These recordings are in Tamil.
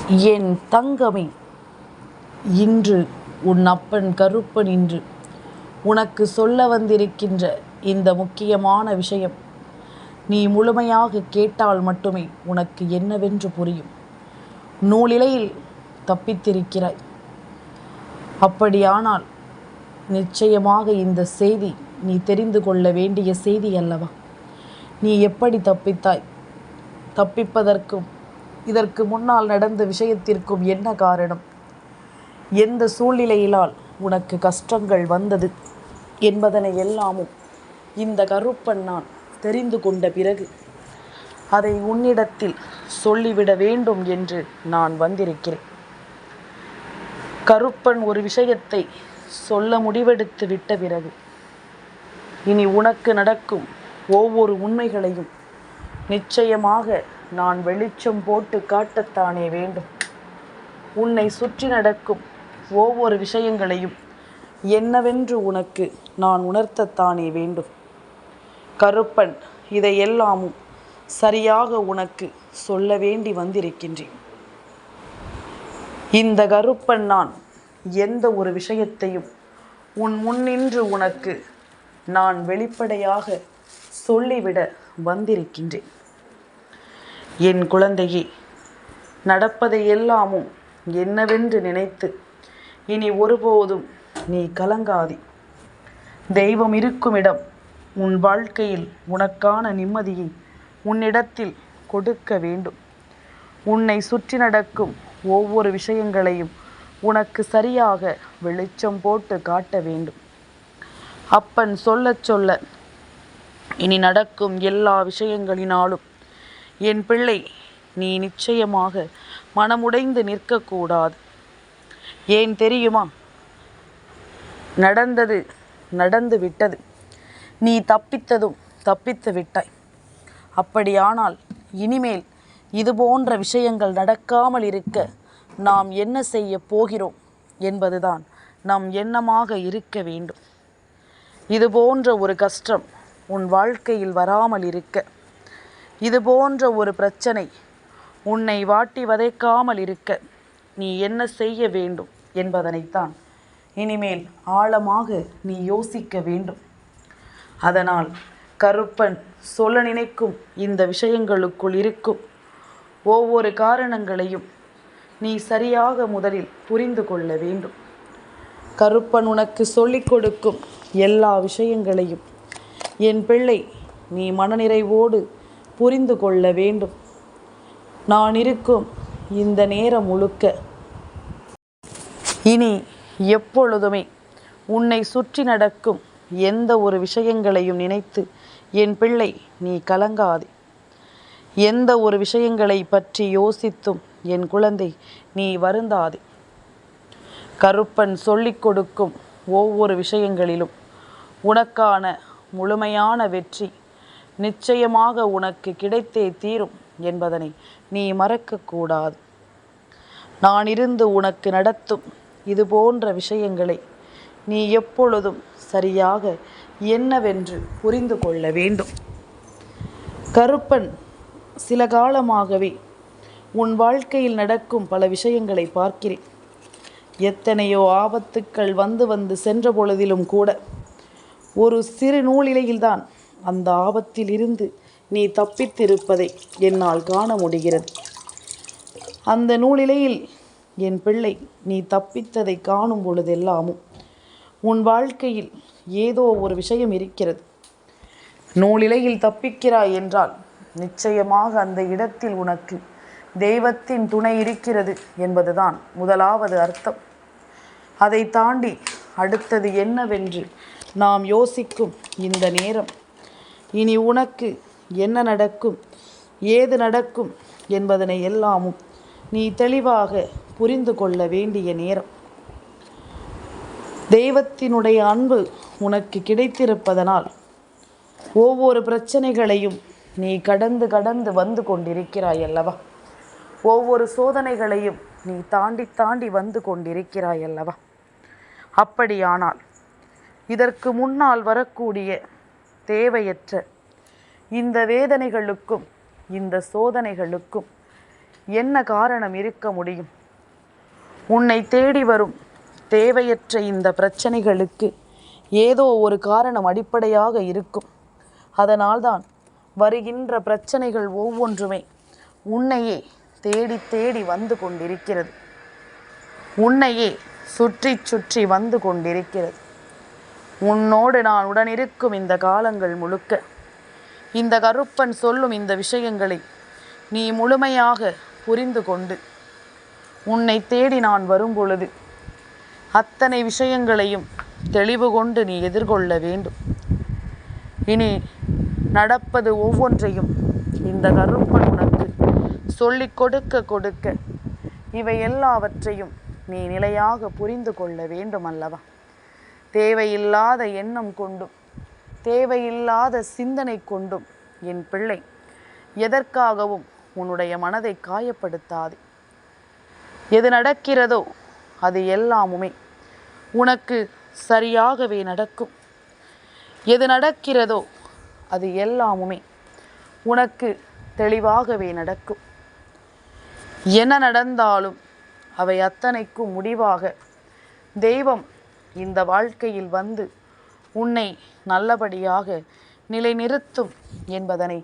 என் தங்கமே, இன்று உன் அப்பன் கருப்பன் இன்று உனக்கு சொல்ல வந்திருக்கின்ற இந்த முக்கியமான விஷயம் நீ முழுமையாக கேட்டால் மட்டுமே உனக்கு என்னவென்று புரியும். நூலிலையில் தப்பித்திருக்கிறாய். அப்படியானால் நிச்சயமாக இந்த செய்தி நீ தெரிந்து கொள்ள வேண்டிய செய்தி அல்லவா? நீ எப்படி தப்பித்தாய்? தப்பிப்பதற்கும் இதற்கு முன்னால் நடந்த விஷயத்திற்கும் என்ன காரணம்? எந்த சூழ்நிலையிலால் உனக்கு கஷ்டங்கள் வந்தது என்பதனை எல்லாமும் இந்த கருப்பன் நான் தெரிந்து கொண்ட பிறகு அதை உன்னிடத்தில் சொல்லிவிட வேண்டும் என்று நான் வந்திருக்கிறேன். கருப்பன் ஒரு விஷயத்தை சொல்ல முடிவெடுத்து விட்ட பிறகு இனி உனக்கு நடக்கும் ஒவ்வொரு உண்மைகளையும் நிச்சயமாக நான் வெளிச்சம் போட்டு காட்டத்தானே வேண்டும். உன்னை சுற்றி நடக்கும் ஒவ்வொரு விஷயங்களையும் என்னவென்று உனக்கு நான் உணர்த்தத்தானே வேண்டும். கருப்பன் இதையெல்லாமும் சரியாக உனக்கு சொல்ல வேண்டி வந்திருக்கின்றேன். இந்த கருப்பன் நான் எந்த ஒரு விஷயத்தையும் உன் முன்னின்று உனக்கு நான் வெளிப்படையாக சொல்லிவிட வந்திருக்கின்றேன். என் குழந்தையே, நடப்பதை எல்லாமும் என்னவென்று நினைத்து இனி ஒருபோதும் நீ கலங்காதே. தெய்வம் இருக்கும் இடம் உன் வாழ்க்கையில் உனக்கான நிம்மதியை உன்னிடத்தில் கொடுக்க வேண்டும். உன்னை சுற்றி நடக்கும் ஒவ்வொரு விஷயங்களையும் உனக்கு சரியாக வெளிச்சம் போட்டு காட்ட வேண்டும். அப்பன் சொல்ல சொல்ல இனி நடக்கும் எல்லா விஷயங்களினாலும் என் பிள்ளை, நீ நிச்சயமாக மனமுடைந்து நிற்கக்கூடாது. ஏன் தெரியுமா? நடந்தது நடந்து விட்டது. நீ தப்பித்ததும் தப்பித்து விட்டாய். அப்படியானால் இனிமேல் இது போன்ற விஷயங்கள் நடக்காமல் இருக்க நாம் என்ன செய்ய போகிறோம் என்பதுதான் நம் எண்ணமாக இருக்க வேண்டும். இது போன்ற ஒரு கஷ்டம் உன் வாழ்க்கையில் வராமல் இருக்க, இது போன்ற ஒரு பிரச்சனை உன்னை வாட்டி வதைக்காமல் இருக்க நீ என்ன செய்ய வேண்டும் என்பதனைத்தான் இனிமேல் ஆழமாக நீ யோசிக்க வேண்டும். அதனால் கருப்பன் சொல்ல நினைக்கும் இந்த விஷயங்களுக்குள் இருக்கும் ஒவ்வொரு காரணங்களையும் நீ சரியாக முதலில் புரிந்து கொள்ள வேண்டும். கருப்பன் உனக்கு சொல்லிக் கொடுக்கும் எல்லா விஷயங்களையும் என் பிள்ளை நீ மனநிறைவோடு புரிந்து கொள்ள வேண்டும். நான் இருக்கும் இந்த நேரம் முழுக்க இனி எப்பொழுதுமே உன்னை சுற்றி நடக்கும் எந்த ஒரு விஷயங்களையும் நினைத்து என் பிள்ளை நீ கலங்காதே. எந்த ஒரு விஷயங்களை பற்றி யோசித்தும் என் குழந்தை நீ வருந்தாதே. கருப்பன் சொல்லிக் கொடுக்கும் ஒவ்வொரு விஷயங்களிலும் உனக்கான முழுமையான வெற்றி நிச்சயமாக உனக்கு கிடைத்தே தீரும் என்பதனை நீ மறக்கக்கூடாது. நான் இருந்து உனக்கு நடத்தும் இது போன்ற விஷயங்களை நீ எப்பொழுதும் சரியாக என்னவென்று புரிந்து கொள்ள வேண்டும். கருப்பன் சில காலமாகவே உன் வாழ்க்கையில் நடக்கும் பல விஷயங்களை பார்க்கிறேன். எத்தனையோ ஆபத்துக்கள் வந்து வந்து சென்ற பொழுதிலும் கூட ஒரு சிறு நூலிலையில்தான் அந்த ஆபத்தில் இருந்து நீ தப்பித்திருப்பதை என்னால் காண முடிகிறது. அந்த நூலிலையில் என் பிள்ளை நீ தப்பித்ததை காணும் பொழுதெல்லாமும் உன் வாழ்க்கையில் ஏதோ ஒரு விஷயம் இருக்கிறது. நூலிலையில் தப்பிக்கிறாய் என்றால் நிச்சயமாக அந்த இடத்தில் உனக்கு தெய்வத்தின் துணை இருக்கிறது என்பதுதான் முதலாவது அர்த்தம். அதை தாண்டி அடுத்தது என்னவென்று நாம் யோசிக்கும் இந்த நேரம் இனி உனக்கு என்ன நடக்கும், ஏது நடக்கும் என்பதனை எல்லாமும் நீ தெளிவாக புரிந்து கொள்ள வேண்டிய நேரம். தெய்வத்தினுடைய அன்பு உனக்கு கிடைத்திருப்பதனால் ஒவ்வொரு பிரச்சனைகளையும் நீ கடந்து கடந்து வந்து கொண்டிருக்கிறாய் அல்லவா? ஒவ்வொரு சோதனைகளையும் நீ தாண்டி தாண்டி வந்து கொண்டிருக்கிறாய் அல்லவா? அப்படியானால் இதற்கு முன்னால் வரக்கூடிய தேவையற்ற இந்த வேதனைகளுக்கும் இந்த சோதனைகளுக்கும் என்ன காரணம் இருக்க முடியும்? உன்னை தேடி வரும் தேவையற்ற இந்த பிரச்சனைகளுக்கு ஏதோ ஒரு காரணம் அடிப்படையாக இருக்கும். அதனால்தான் வருகின்ற பிரச்சனைகள் ஒவ்வொன்றுமே உன்னையே தேடி தேடி வந்து கொண்டிருக்கிறது. உன்னையே சுற்றி சுற்றி வந்து கொண்டிருக்கிறது. உன்னோடு நான் உடனிருக்கும் இந்த காலங்கள் முழுக்க இந்த கருப்பன் சொல்லும் இந்த விஷயங்களை நீ முழுமையாக புரிந்து கொண்டு உன்னை தேடி நான் வரும் பொழுது அத்தனை விஷயங்களையும் தெளிவு கொண்டு நீ எதிர்கொள்ள வேண்டும். இனி நடப்பது ஒவ்வொன்றையும் இந்த கருப்பன் உனக்கு சொல்லிக் கொடுக்க கொடுக்க இவை எல்லாவற்றையும் நீ நிலையாக புரிந்து கொள்ள வேண்டும் அல்லவா? தேவையில்லாத எண்ணம் கொண்டும் தேவையில்லாத சிந்தனை கொண்டும் என் பிள்ளை எதற்காகவும் உன்னுடைய மனதை காயப்படுத்தாது. எது நடக்கிறதோ அது எல்லாமுமே உனக்கு சரியாகவே நடக்கும். எது நடக்கிறதோ அது எல்லாமுமே உனக்கு தெளிவாகவே நடக்கும். என்ன நடந்தாலும் அவை அத்தனைக்கும் முடிவாக தெய்வம் இந்த வாழ்க்கையில் வந்து உன்னை நல்லபடியாக நிலைநிறுத்தும் என்பதனை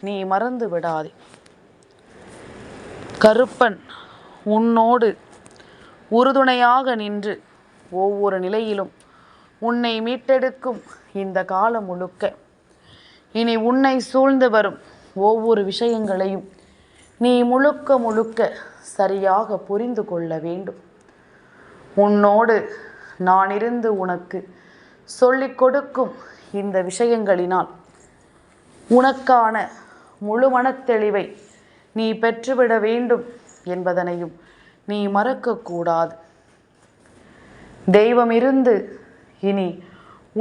நீ மறந்து விடாதே. கருப்பன் உன்னோடு உறுதுணையாக நின்று ஒவ்வொரு நிலையிலும் உன்னை மீட்டெடுக்கும் இந்த காலம் முழுக்க இனி உன்னை சூழ்ந்து வரும் ஒவ்வொரு விஷயங்களையும் நீ முழுக்க முழுக்க சரியாக புரிந்து கொள்ள வேண்டும். உன்னோடு நான் இருந்து உனக்கு சொல்லிக் கொடுக்கும் இந்த விஷயங்களினால் உனக்கான முழு மனத்தெளிவை நீ பெற்றுவிட வேண்டும் என்பதனையும் நீ மறக்கக்கூடாது. தெய்வம் இருந்து இனி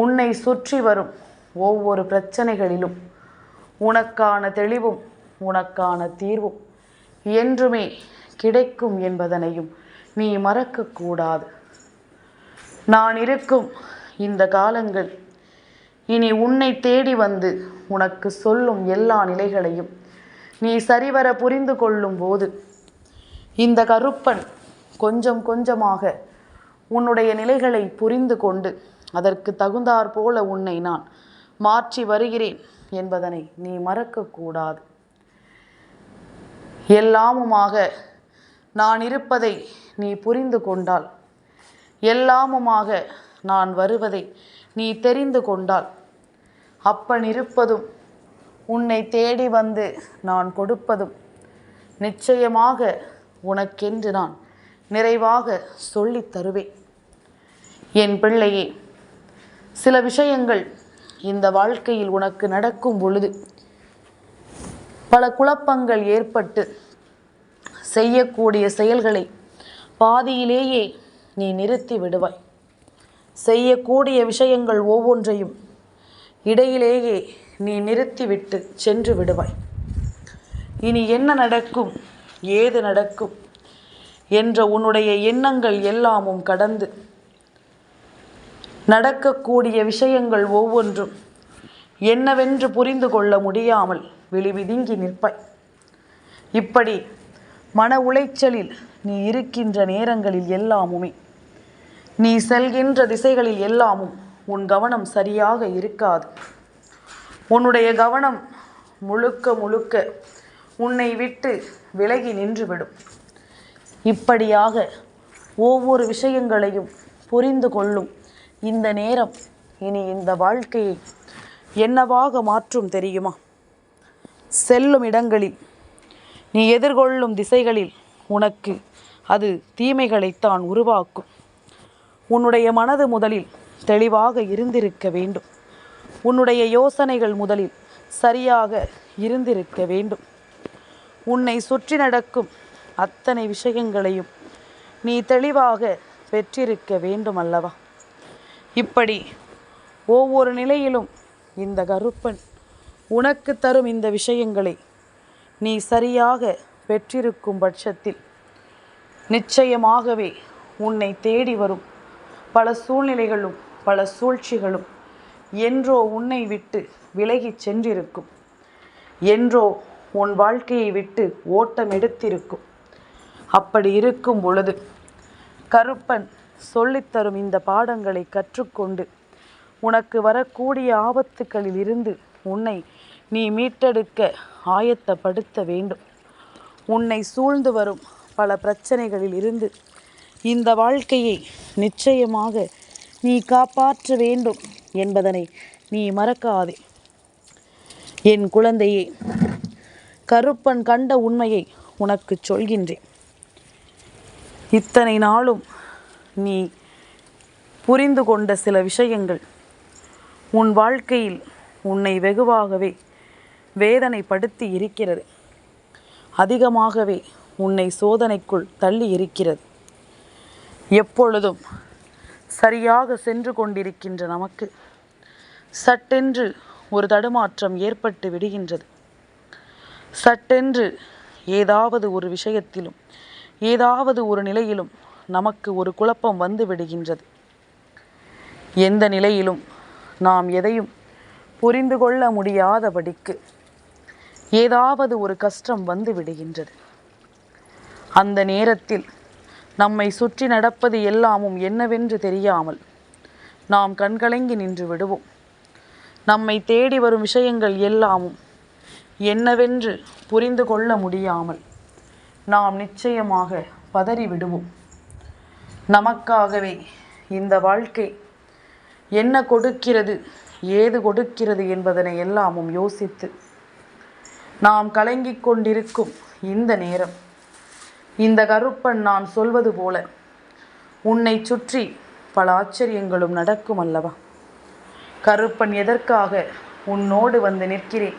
உன்னை சுற்றி வரும் ஒவ்வொரு பிரச்சனைகளிலும் உனக்கான தெளிவும் உனக்கான தீர்வும் என்றுமே கிடைக்கும் என்பதனையும் நீ மறக்கக்கூடாது. நான் இருக்கும் இந்த காலங்கள் இனி உன்னை தேடி வந்து உனக்கு சொல்லும் எல்லா நிலைகளையும் நீ சரிவர புரிந்து கொள்ளும் போது இந்த கருப்பன் கொஞ்சம் கொஞ்சமாக உன்னுடைய நிலைகளை புரிந்து கொண்டு அதற்கு தகுந்தாற் போல உன்னை நான் மாற்றி வருகிறேன் என்பதனை நீ மறக்கக்கூடாது. எல்லாமுமாக நான் இருப்பதை நீ புரிந்து கொண்டால், எல்லாமுமாக நான் வருவதை நீ தெரிந்து கொண்டால், அப்பன் இருப்பதும் உன்னை தேடி வந்து நான் கொடுப்பதும் நிச்சயமாக உனக்கென்று நான் நிறைவாக சொல்லித் தருவேன். என் பிள்ளையே, சில விஷயங்கள் இந்த வாழ்க்கையில் உனக்கு நடக்கும் பொழுது பல குழப்பங்கள் ஏற்பட்டு செய்யக்கூடிய செயல்களை பாதியிலேயே நீ நிறுத்தி விடுவாய். செய்யக்கூடிய விஷயங்கள் ஒவ்வொன்றையும் இடையிலேயே நீ நிறுத்திவிட்டு சென்று விடுவாய். இனி என்ன நடக்கும், ஏது நடக்கும் என்ற உன்னுடைய எண்ணங்கள் எல்லாமும் கடந்து நடக்கக்கூடிய விஷயங்கள் ஒவ்வொன்றும் என்னவென்று புரிந்து கொள்ள முடியாமல் விழிவிதுங்கி நிற்பாய். இப்படி மன உளைச்சலில் நீ இருக்கின்ற நேரங்களில் எல்லாமுமே, நீ செல்கின்ற திசைகளில் எல்லாமும் உன் கவனம் சரியாக இருக்காது. உன்னுடைய கவனம் முழுக்க முழுக்க உன்னை விட்டு விலகி நின்றுவிடும். இப்படியாக ஒவ்வொரு விஷயங்களையும் புரிந்து கொள்ளும் இந்த நேரம் இனி இந்த வாழ்க்கையை என்னவாக மாற்றும் தெரியுமா? செல்லும் இடங்களில், நீ எதிர்கொள்ளும் திசைகளில் உனக்கு அது தீமைகளைத்தான் உருவாக்கும். உன்னுடைய மனது முதலில் தெளிவாக இருந்திருக்க வேண்டும். உன்னுடைய யோசனைகள் முதலில் சரியாக இருந்திருக்க வேண்டும். உன்னை சுற்றி நடக்கும் அத்தனை விஷயங்களையும் நீ தெளிவாக பெற்றிருக்க வேண்டும் அல்லவா? இப்படி ஒவ்வொரு நிலையிலும் இந்த கருப்பன் உனக்கு தரும் இந்த விஷயங்களை நீ சரியாக பெற்றிருக்கும் பட்சத்தில் நிச்சயமாகவே உன்னை தேடி வரும் பல சூழ்நிலைகளும் பல சூழ்ச்சிகளும் என்றோ உன்னை விட்டு விலகிச் சென்றிருக்கும். என்றோ உன் வாழ்க்கையை விட்டு ஓட்டம் எடுத்திருக்கும். அப்படி இருக்கும் பொழுது கருப்பன் சொல்லித்தரும் இந்த பாடங்களை கற்றுக்கொண்டு உனக்கு வரக்கூடிய ஆபத்துக்களில் இருந்து உன்னை நீ மீட்டெடுக்க ஆயத்தப்படுத்த வேண்டும். உன்னை சூழ்ந்து வரும் பல பிரச்சனைகளில் இருந்து இந்த வாழ்க்கையை நிச்சயமாக நீ காப்பாற்ற வேண்டும் என்பதனை நீ மறக்காதே. என் குழந்தையே, கருப்பன் கண்ட உண்மையை உனக்கு சொல்கின்றேன். இத்தனை நாளும் நீ புரிந்து கொண்ட சில விஷயங்கள் உன் வாழ்க்கையில் உன்னை வெகுவாகவே வேதனைப்படுத்தி இருக்கிறது. அதிகமாகவே உன்னை சோதனைக்குள் தள்ளி இருக்கிறது. எப்பொழுதும் சரியாக சென்று கொண்டிருக்கின்ற நமக்கு சட்டென்று ஒரு தடுமாற்றம் ஏற்பட்டு விடுகின்றது. சட்டென்று ஏதாவது ஒரு விஷயத்திலும் ஏதாவது ஒரு நிலையிலும் நமக்கு ஒரு குழப்பம் வந்து விடுகின்றது. எந்த நிலையிலும் நாம் எதையும் புரிந்து கொள்ள முடியாதபடிக்கு ஏதாவது ஒரு கஷ்டம் வந்து விடுகின்றது. அந்த நேரத்தில் நம்மை சுற்றி நடப்பது எல்லாமும் என்னவென்று தெரியாமல் நாம் கண்கலங்கி நின்று விடுவோம். நம்மை தேடி வரும் விஷயங்கள் எல்லாமும் என்னவென்று புரிந்து கொள்ள முடியாமல் நாம் நிச்சயமாக பதறிவிடுவோம். நமக்காகவே இந்த வாழ்க்கை என்ன கொடுக்கிறது, ஏது கொடுக்கிறது என்பதனை எல்லாமும் யோசித்து நாம் கலங்கிக் கொண்டிருக்கும் இந்த நேரம், இந்த கருப்பன் நான் சொல்வது போல உன்னை சுற்றி பல ஆச்சரியங்களும் நடக்கும் அல்லவா? கருப்பன் எதற்காக உன்னோடு வந்து நிற்கிறேன்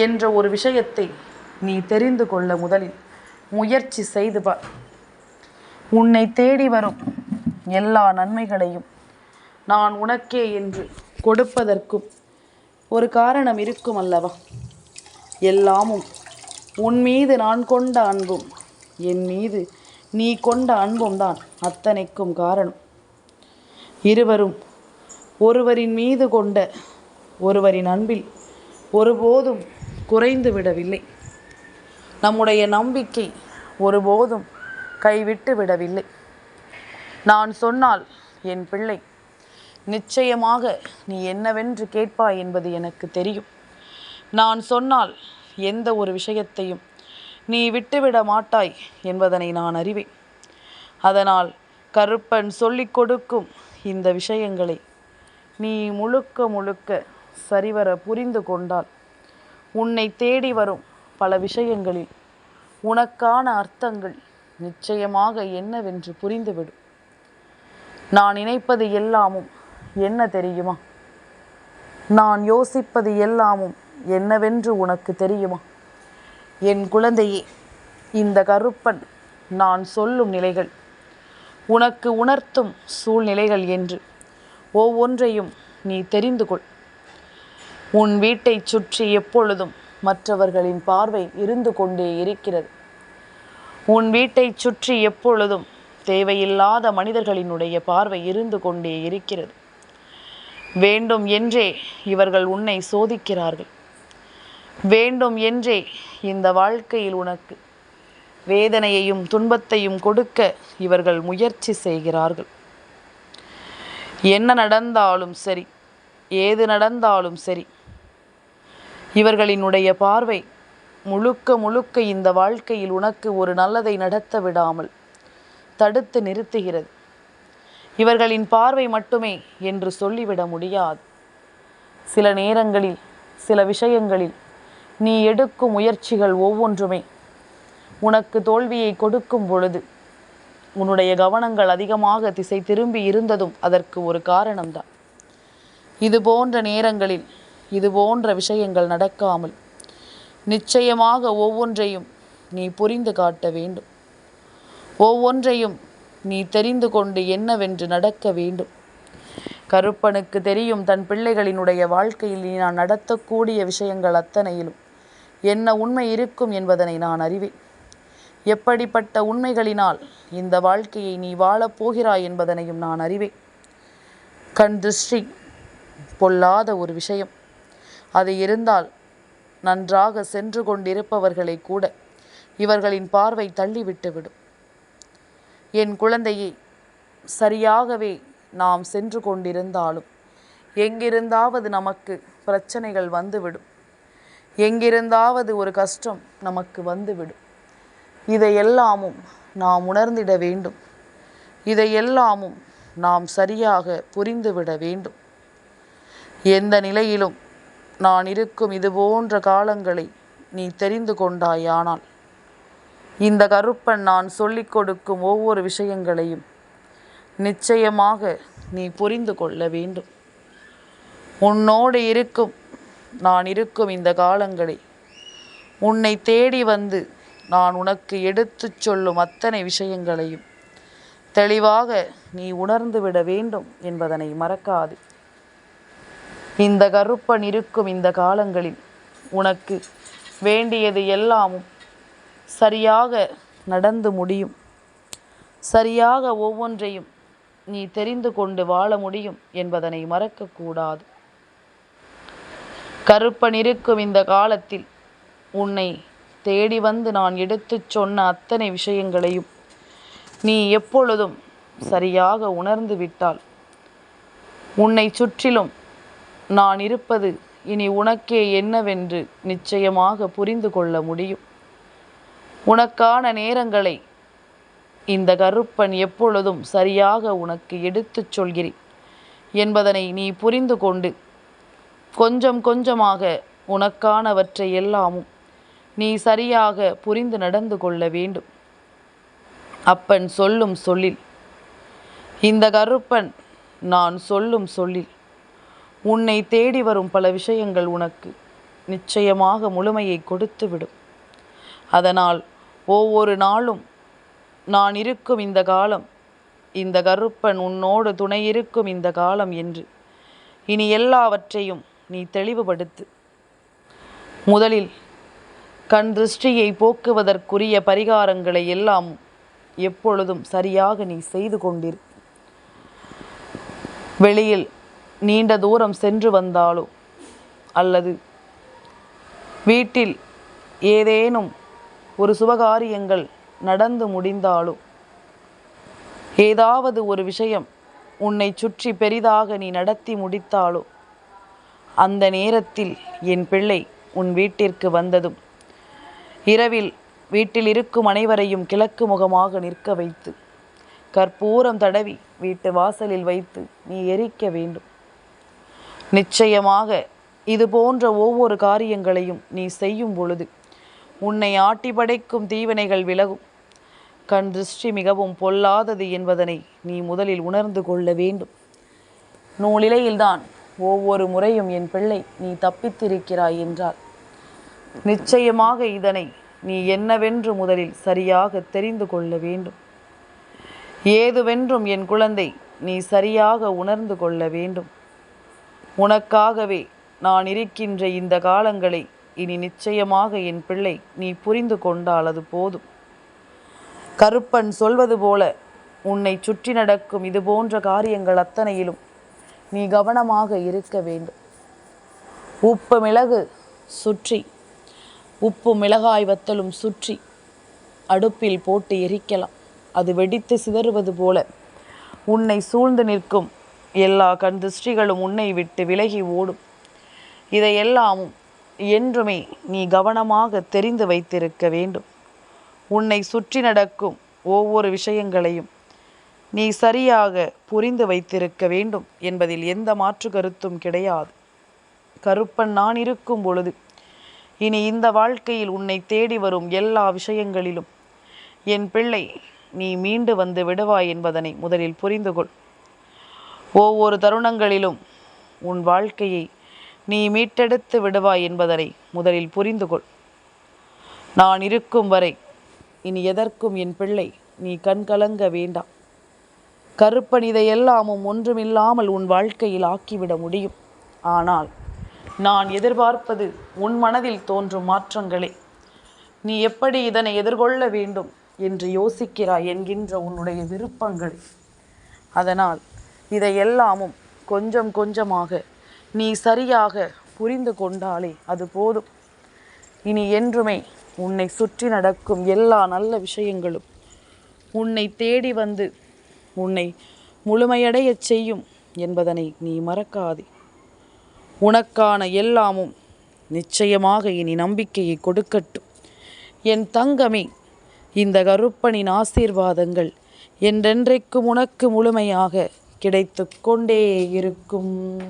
என்ற ஒரு விஷயத்தை நீ தெரிந்து கொள்ள முதலில் முயற்சி செய்து பார். உன்னை தேடி வரும் எல்லா நன்மைகளையும் நான் உனக்கே என்று கொடுப்பதற்கும் ஒரு காரணம் இருக்கும் அல்லவா? எல்லாமும் உன் மீது நான் கொண்ட அன்பும் என் மீது நீ கொண்ட அன்பும் தான் அத்தனைக்கும் காரணம். இருவரும் ஒருவரின் மீது கொண்ட ஒருவரின் அன்பில் ஒருபோதும் குறைந்து விடவில்லை. நம்முடைய நம்பிக்கை ஒருபோதும் கைவிட்டு விடவில்லை. நான் சொன்னால் என் பிள்ளை நிச்சயமாக நீ என்னவென்று கேட்பாய் என்பது எனக்கு தெரியும். நான் சொன்னால் எந்த ஒரு விஷயத்தையும் நீ விட்டுவிட மாட்டாய் என்பதனை நான் அறிவேன். அதனால் கருப்பன் சொல்லிக் கொடுக்கும் இந்த விஷயங்களை நீ முழுக்க முழுக்க சரிவர புரிந்து கொண்டால் உன்னை தேடி வரும் பல விஷயங்களில் உனக்கான அர்த்தங்கள் நிச்சயமாக என்னவென்று புரிந்துவிடும். நான் நினைப்பது எல்லாமும் என்ன தெரியுமா? நான் யோசிப்பது எல்லாமும் என்னவென்று உனக்கு தெரியுமா? என் குழந்தையே, இந்த கருப்பன் நான் சொல்லும் நிலைகள் உனக்கு உணர்த்தும் சூழ்நிலைகள் என்று ஒவ்வொன்றையும் நீ தெரிந்து கொள். உன் வீட்டை சுற்றி எப்பொழுதும் மற்றவர்களின் பார்வை இருந்து கொண்டே இருக்கிறது. உன் வீட்டை சுற்றி எப்பொழுதும் தேவையில்லாத மனிதர்களினுடைய பார்வை இருந்து கொண்டே இருக்கிறது. வேண்டும் என்றே இவர்கள் உன்னை சோதிக்கிறார்கள். வேண்டும் என்றே இந்த வாழ்க்கையில் உனக்கு வேதனையையும் துன்பத்தையும் கொடுக்க இவர்கள் முயற்சி செய்கிறார்கள். என்ன நடந்தாலும் சரி, ஏது நடந்தாலும் சரி, இவர்களினுடைய பார்வை முழுக்க முழுக்க இந்த வாழ்க்கையில் உனக்கு ஒரு நல்லதை நடத்த விடாமல் தடுத்து நிறுத்துகிறது. இவர்களின் பார்வை மட்டுமே என்று சொல்லிவிட முடியாது. சில நேரங்களில் சில விஷயங்களில் நீ எடுக்கும் முயற்சிகள் ஒவ்வொன்றுமே உனக்கு தோல்வியை கொடுக்கும் பொழுது உன்னுடைய கவனங்கள் அதிகமாக திசை திரும்பி இருந்ததும் அதற்கு ஒரு காரணம்தான். இது போன்ற நேரங்களில் இது போன்ற விஷயங்கள் நடக்காமல் நிச்சயமாக ஒவ்வொன்றையும் நீ புரிந்து காட்ட வேண்டும். ஒவ்வொன்றையும் நீ தெரிந்து கொண்டு என்னவென்று நடக்க வேண்டும். கருப்பனுக்கு தெரியும் தன் பிள்ளைகளினுடைய வாழ்க்கையில் நீ நான் நடத்தக்கூடிய விஷயங்கள் அத்தனையிலும் என்ன உண்மை இருக்கும் என்பதனை நான் அறிவேன். எப்படிப்பட்ட உண்மைகளினால் இந்த வாழ்க்கையை நீ வாழப்போகிறாய் என்பதனையும் நான் அறிவேன். கண் திருஷ்டி பொல்லாத ஒரு விஷயம். அது இருந்தால் நன்றாக சென்று கொண்டிருப்பவர்களை கூட இவர்களின் பார்வை தள்ளிவிட்டுவிடும். என் குழந்தையே, சரியாகவே நாம் சென்று கொண்டிருந்தாலும் எங்கிருந்தாவது நமக்கு பிரச்சனைகள் வந்துவிடும். எங்கிருந்தாவது ஒரு கஷ்டம் நமக்கு வந்துவிடும். இதையெல்லாமும் நாம் உணர்ந்திட வேண்டும். இதையெல்லாமும் நாம் சரியாக புரிந்துவிட வேண்டும். எந்த நிலையிலும் நான் இருக்கும் இது போன்ற காலங்களை நீ தெரிந்து கொண்டாயானால் இந்த கருப்பன் நான் சொல்லிக் கொடுக்கும் ஒவ்வொரு விஷயங்களையும் நிச்சயமாக நீ புரிந்து கொள்ள வேண்டும். உன்னோடு நான் இருக்கும் இந்த காலங்களை உன்னை தேடி வந்து நான் உனக்கு எடுத்துச் சொல்லும் அத்தனை விஷயங்களையும் தெளிவாக நீ உணர்ந்துவிட வேண்டும் என்பதனை மறக்காது. இந்த கருப்பன் இருக்கும் இந்த காலங்களில் உனக்கு வேண்டியது எல்லாமும் சரியாக நடந்து முடியும். சரியாக ஒவ்வொன்றையும் நீ தெரிந்து கொண்டு வாழ முடியும் என்பதனை மறக்கக்கூடாது. கருப்பன் இருக்கும் இந்த காலத்தில் உன்னை தேடி வந்து நான் எடுத்துச் சொன்ன அத்தனை விஷயங்களையும் நீ எப்பொழுதும் சரியாக உணர்ந்து விட்டால் உன்னை சுற்றிலும் நான் இருப்பது இனி உனக்கே என்னவென்று நிச்சயமாக புரிந்து கொள்ள முடியும். உனக்கான நேரங்களை இந்த கருப்பன் எப்பொழுதும் சரியாக உனக்கு எடுத்துச் சொல்கிறேன் என்பதனை நீ புரிந்து கொண்டு கொஞ்சம் கொஞ்சமாக உனக்கானவற்றை எல்லாமும் நீ சரியாக புரிந்து நடந்து கொள்ள வேண்டும். அப்பன் சொல்லும் சொல்லில், இந்த கருப்பன் நான் சொல்லும் சொல்லில் உன்னை தேடி வரும் பல விஷயங்கள் உனக்கு நிச்சயமாக முழுமையை கொடுத்துவிடும். அதனால் ஒவ்வொரு நாளும் நான் இருக்கும் இந்த காலம், இந்த கருப்பன் உன்னோடு துணை இருக்கும் இந்த காலம் என்று இனி எல்லாவற்றையும் நீ தெளிவுபடுத்து. முதலில் கண் திருஷ்டியை போக்குவதற்குரிய பரிகாரங்களை எல்லாம் எப்பொழுதும் சரியாக நீ செய்து கொண்டிரு. வெளியில் நீண்ட தூரம் சென்று வந்தாலோ அல்லது வீட்டில் ஏதேனும் ஒரு சுபகாரியங்கள் நடந்து முடிந்தாலோ ஏதாவது ஒரு விஷயம் உன்னை சுற்றி பெரிதாக நீ நடத்தி முடித்தாலோ அந்த நேரத்தில் என் பிள்ளை உன் வீட்டிற்கு வந்ததும் இரவில் வீட்டில் இருக்கும் அனைவரையும் கிழக்கு முகமாக நிற்க வைத்து கற்பூரம் தடவி வீட்டு வாசலில் வைத்து நீ எரிக்க வேண்டும். நிச்சயமாக இது போன்ற ஒவ்வொரு காரியங்களையும் நீ செய்யும் பொழுது உன்னை ஆட்டி படைக்கும் தீவினைகள் விலகும். கண் திருஷ்டி மிகவும் பொல்லாதது என்பதனை நீ முதலில் உணர்ந்து கொள்ள வேண்டும். நூலிலையில்தான் ஒவ்வொரு முறையும் என் பிள்ளை நீ தப்பித்திருக்கிறாய் என்றால் நிச்சயமாக இதனை நீ என்னவென்று முதலில் சரியாக தெரிந்து கொள்ள வேண்டும். ஏதுவென்றும் என் குழந்தை நீ சரியாக உணர்ந்து கொள்ள வேண்டும். உனக்காகவே நான் இருக்கின்ற இந்த காலங்களை இனி நிச்சயமாக என் பிள்ளை நீ புரிந்து கொண்டால் அது போதும். கருப்பன் சொல்வது போல உன்னை சுற்றி நடக்கும் இது போன்ற காரியங்கள் அத்தனையிலும் நீ கவனமாக இருக்க வேண்டும். உப்பு மிளகு சுற்றி, உப்பு மிளகாய் வத்தலும் சுற்றி அடுப்பில் போட்டு எரிக்கலாம். அது வெடித்து சிதறுவது போல உன்னை சூழ்ந்து நிற்கும் எல்லா கண் திருஷ்டிகளும் உன்னை விட்டு விலகி ஓடும். இதையெல்லாமும் என்றுமே நீ கவனமாக தெரிந்து வைத்திருக்க வேண்டும். உன்னை சுற்றி நடக்கும் ஒவ்வொரு விஷயங்களையும் நீ சரியாக புரிந்து வைத்திருக்க வேண்டும் என்பதில் எந்த மாற்று கருத்தும் கிடையாது. கருப்பன் நான் இருக்கும் பொழுது இனி இந்த வாழ்க்கையில் உன்னை தேடி வரும் எல்லா விஷயங்களிலும் என் பிள்ளை நீ மீண்டு வந்து விடுவாய் என்பதனை முதலில் புரிந்து கொள். ஒவ்வொரு தருணங்களிலும் உன் வாழ்க்கையை நீ மீட்டெடுத்து விடுவாய் என்பதனை முதலில் புரிந்து கொள். நான் இருக்கும் வரை இனி எதற்கும் என் பிள்ளை நீ கண்கலங்க வேண்டாம். கருப்பன் இதையெல்லாமும் ஒன்றுமில்லாமல் உன் வாழ்க்கையில் ஆக்கிவிட முடியும். ஆனால் நான் எதிர்பார்ப்பது உன் மனதில் தோன்றும் மாற்றங்களே. நீ எப்படி இதனை எதிர்கொள்ள வேண்டும் என்று யோசிக்கிறாய் என்கின்ற உன்னுடைய விருப்பங்கள். அதனால் இதையெல்லாமும் கொஞ்சம் கொஞ்சமாக நீ சரியாக புரிந்து கொண்டாலே அது போதும். இனி என்றுமே உன்னை சுற்றி நடக்கும் எல்லா நல்ல விஷயங்களும் உன்னை தேடி வந்து உன்னை முழுமையடையச் செய்யும் என்பதனை நீ மறக்காதே. உனக்கான எல்லாமும் நிச்சயமாக இனி நம்பிக்கையை கொடுக்கட்டும். என் தங்கமே, இந்த கருப்பனின் ஆசீர்வாதங்கள் என்றென்றைக்கும் உனக்கு முழுமையாக கிடைத்து கொண்டே இருக்கும்.